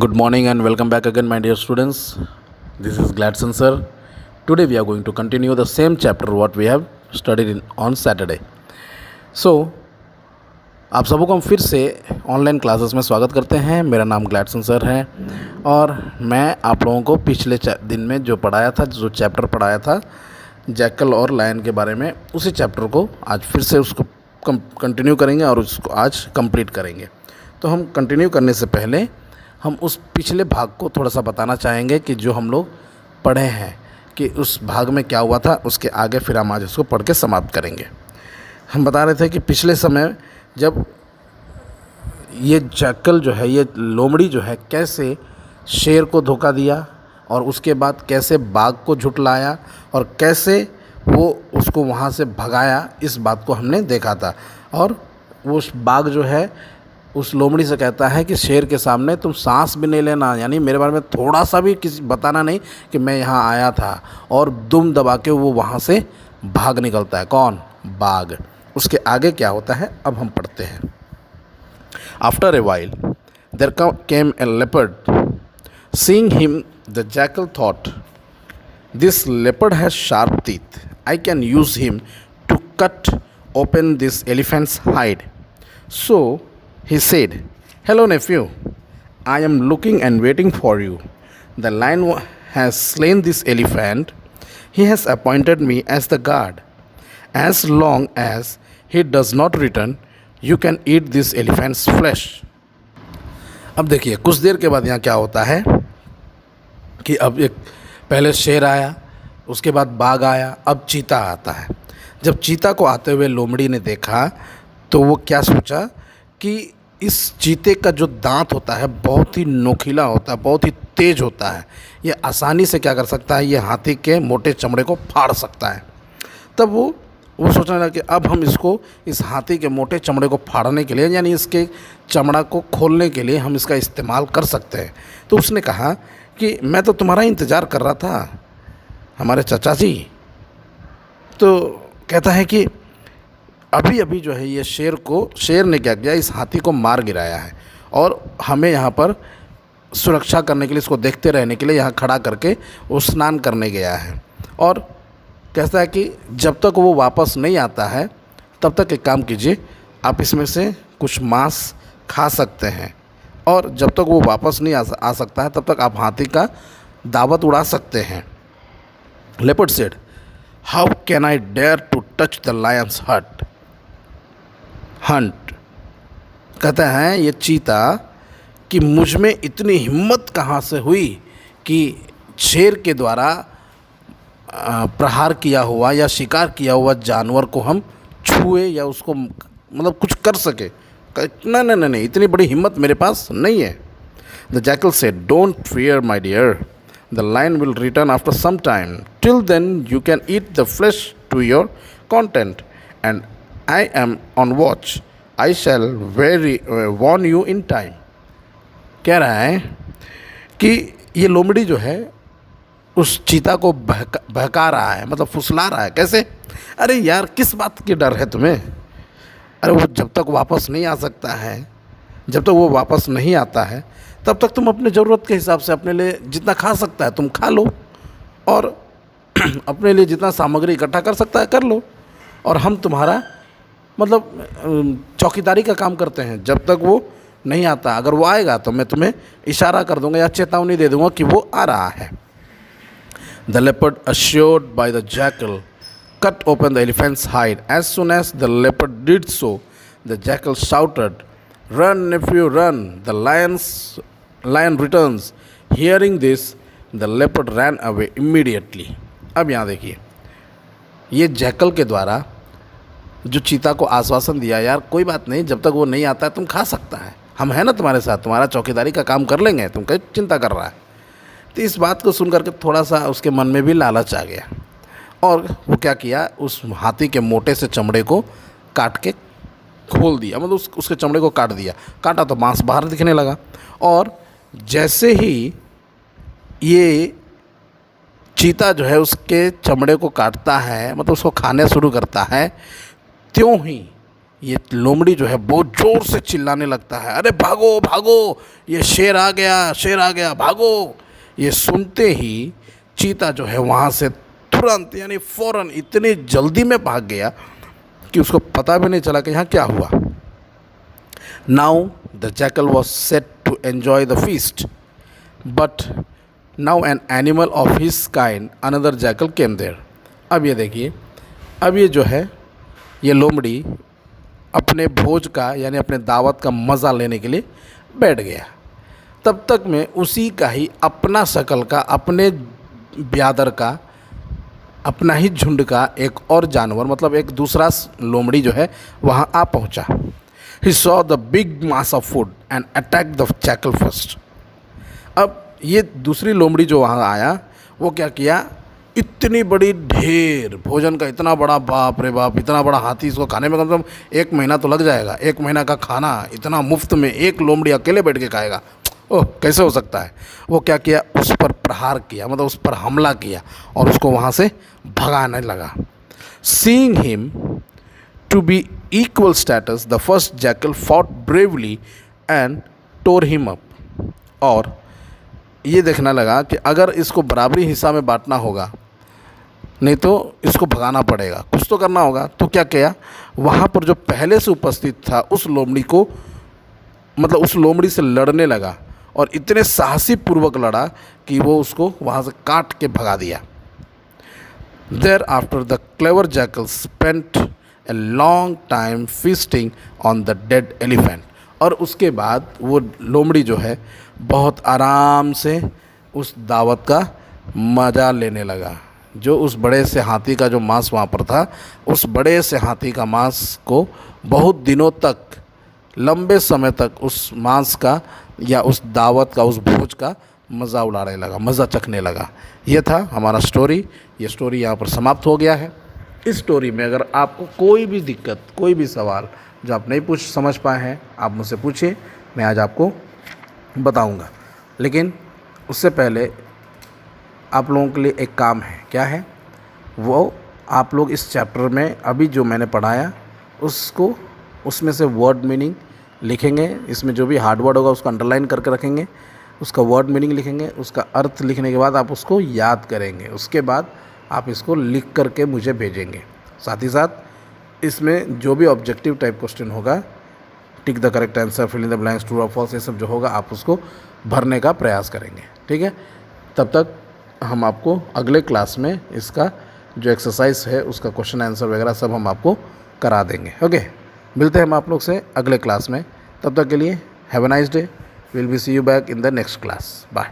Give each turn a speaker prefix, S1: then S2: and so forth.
S1: Good morning and welcome back again, my dear students. This is Gladson sir. Today we are going to continue the same chapter what we have studied on Saturday. So आप सबों को हम फिर से online classes में स्वागत करते हैं। मेरा नाम ग्लैडसन सर है और मैं आप लोगों को पिछले दिन में जो पढ़ाया था, जो चैप्टर पढ़ाया था जैकल और लायन के बारे में, उसी चैप्टर को आज फिर से उसको कंटिन्यू करेंगे और उसको आज कंप्लीट करेंगे। तो हम कंटिन्यू करने से पहले हम उस पिछले भाग को थोड़ा सा बताना चाहेंगे कि जो हम लोग पढ़े हैं कि उस भाग में क्या हुआ था। उसके आगे फिर हम आज उसको पढ़ के समाप्त करेंगे। हम बता रहे थे कि पिछले समय जब ये जैकल जो है, ये लोमड़ी जो है, कैसे शेर को धोखा दिया और उसके बाद कैसे बाघ को झुठलाया और कैसे वो उसको वहाँ से भगाया, इस बात को हमने देखा था। और वो उस बाघ जो है उस लोमड़ी से कहता है कि शेर के सामने तुम सांस भी नहीं लेना, यानी मेरे बारे में थोड़ा सा भी किसी बताना नहीं कि मैं यहाँ आया था, और दुम दबा के वो वहाँ से भाग निकलता है। कौन? बाघ। उसके आगे क्या होता है अब हम पढ़ते हैं। After a while there came a leopard, seeing him the jackal thought, this leopard has sharp teeth, I can use him to cut open this elephant's hide. So he said, "Hello, nephew. I am looking and waiting for you. The lion has slain this elephant. He has appointed me as the guard. As long as he does not return, you can eat this elephant's flesh." अब देखिए, कुछ देर के बाद यहाँ क्या होता है कि अब एक पहले शेर आया, उसके बाद बाघ आया, अब चीता आता है। जब चीता को आते हुए लोमड़ी ने देखा तो वो क्या सोचा कि इस चीते का जो दांत होता है बहुत ही नोखीला होता है, बहुत ही तेज़ होता है। ये आसानी से क्या कर सकता है, ये हाथी के मोटे चमड़े को फाड़ सकता है। तब वो सोचने लगा कि अब हम इसको, इस हाथी के मोटे चमड़े को फाड़ने के लिए, यानी इसके चमड़ा को खोलने के लिए हम इसका इस्तेमाल कर सकते हैं। तो उसने कहा कि मैं तो तुम्हारा इंतज़ार कर रहा था, हमारे चाचा जी। तो कहता है कि अभी अभी जो है ये शेर ने क्या किया, इस हाथी को मार गिराया है और हमें यहाँ पर सुरक्षा करने के लिए, इसको देखते रहने के लिए यहाँ खड़ा करके वो स्नान करने गया है। और कहता है कि जब तक वो वापस नहीं आता है तब तक एक काम कीजिए, आप इसमें से कुछ मांस खा सकते हैं, और जब तक वो वापस नहीं आ सकता है तब तक आप हाथी का दावत उड़ा सकते हैं। Leopard said, how can I dare to touch the lion's hunt. कहता है ये चीता कि मुझ में इतनी हिम्मत कहाँ से हुई कि शेर के द्वारा प्रहार किया हुआ या शिकार किया हुआ जानवर को हम छुए या उसको मतलब कुछ कर सके। नहीं नहीं नहीं, इतनी बड़ी हिम्मत मेरे पास नहीं है। The jackal said, don't fear my dear, the lion will return after some time, till then you can eat the flesh to your content, and I am on watch. I shall warn you in time. कह रहा है कि ये लोमड़ी जो है उस चीता को बहका रहा है, मतलब फुसला रहा है। कैसे? अरे यार, किस बात की डर है तुम्हें? अरे वो जब तक वापस नहीं आ सकता है, जब तक वो वापस नहीं आता है तब तक तुम अपने ज़रूरत के हिसाब से अपने लिए जितना खा सकता है तुम खा लो, और अपने लिए जितना सामग्री इकट्ठा कर सकता है कर लो, और हम तुम्हारा मतलब चौकीदारी का काम करते हैं जब तक वो नहीं आता। अगर वो आएगा तो मैं तुम्हें इशारा कर दूंगा या चेतावनी दे दूंगा कि वो आ रहा है। The leopard assured by the jackal cut open the elephant's hide. As soon as the leopard did so, the jackal shouted, "Run, nephew, run! The lion returns." Hearing this, the leopard ran away immediately. अब यहाँ देखिए, ये jackal के द्वारा जो चीता को आश्वासन दिया, यार कोई बात नहीं, जब तक वो नहीं आता है तुम खा सकता है, हम हैं ना तुम्हारे साथ, तुम्हारा चौकीदारी का काम कर लेंगे, तुम क्या चिंता कर रहा है। तो इस बात को सुन करके थोड़ा सा उसके मन में भी लालच आ गया, और वो क्या किया, उस हाथी के मोटे से चमड़े को काट के खोल दिया, मतलब उसके चमड़े को काट दिया। काटा तो मांस बाहर दिखने लगा, और जैसे ही ये चीता जो है उसके चमड़े को काटता है, मतलब उसको खाने शुरू करता है, त्यों ही ये लोमड़ी जो है बहुत ज़ोर से चिल्लाने लगता है, अरे भागो भागो, ये शेर आ गया, शेर आ गया, भागो। ये सुनते ही चीता जो है वहाँ से तुरंत यानी फ़ौरन इतनी जल्दी में भाग गया कि उसको पता भी नहीं चला कि यहाँ क्या हुआ। Now the jackal was set to enjoy the feast, but now an animal of his kind another jackal came there. अब ये देखिए, अब ये जो है ये लोमड़ी अपने भोज का यानी अपने दावत का मज़ा लेने के लिए बैठ गया। तब तक में उसी का ही अपना शकल का, अपने ब्यादर का, अपना ही झुंड का एक और जानवर मतलब एक दूसरा लोमड़ी जो है वहाँ आ पहुँचा। He saw the big mass of food and attack the jackal first. अब ये दूसरी लोमड़ी जो वहाँ आया वो क्या किया, इतनी बड़ी ढेर भोजन का, इतना बड़ा, बाप रे बाप, इतना बड़ा हाथी, इसको खाने में कम से कम 1 महीना तो लग जाएगा। 1 महीना का खाना इतना मुफ्त में एक लोमड़ी अकेले बैठ के खाएगा, ओह कैसे हो सकता है। वो क्या किया, उस पर प्रहार किया, मतलब उस पर हमला किया और उसको वहाँ से भगाने लगा। Seeing him to be equal status the first jackal fought bravely and tore him up. और ये देखने लगा कि अगर इसको बराबरी हिस्सा में बांटना होगा, नहीं तो इसको भगाना पड़ेगा, कुछ तो करना होगा। तो क्या किया, वहाँ पर जो पहले से उपस्थित था उस लोमड़ी को, मतलब उस लोमड़ी से लड़ने लगा और इतने साहसी पूर्वक लड़ा कि वो उसको वहाँ से काट के भगा दिया। Thereafter the clever jackal spent a long time feasting on the dead elephant. और उसके बाद वो लोमड़ी जो है बहुत आराम से उस दावत का मज़ा लेने लगा। जो उस बड़े से हाथी का जो मांस वहाँ पर था, उस बड़े से हाथी का मांस को बहुत दिनों तक, लंबे समय तक उस मांस का या उस दावत का, उस भोज का मज़ा उड़ाने लगा, मज़ा चखने लगा। ये था हमारा स्टोरी। ये स्टोरी यहाँ पर समाप्त हो गया है। इस स्टोरी में अगर आपको कोई भी दिक्कत, कोई भी सवाल जो आप नहीं समझ पाए हैं, आप मुझसे पूछिए, मैं आज आपको बताऊंगा। लेकिन उससे पहले आप लोगों के लिए एक काम है। क्या है वो, आप लोग इस चैप्टर में अभी जो मैंने पढ़ाया उसको, उसमें से वर्ड मीनिंग लिखेंगे। इसमें जो भी हार्ड वर्ड होगा उसको अंडरलाइन करके रखेंगे, उसका वर्ड मीनिंग लिखेंगे, उसका अर्थ लिखने के बाद आप उसको याद करेंगे। उसके बाद आप इसको लिख करके मुझे भेजेंगे। साथ ही साथ इसमें जो भी ऑब्जेक्टिव टाइप क्वेश्चन होगा, tick the correct answer, fill in the blanks, true और फॉल्स, ये सब जो होगा आप उसको भरने का प्रयास करेंगे। ठीक है, तब तक हम आपको अगले क्लास में इसका जो एक्सरसाइज है उसका क्वेश्चन आंसर वगैरह सब हम आपको करा देंगे। ओके, मिलते हैं हम आप लोग से अगले क्लास में। तब तक के लिए have a nice day. Will be see you back in the next class. Bye.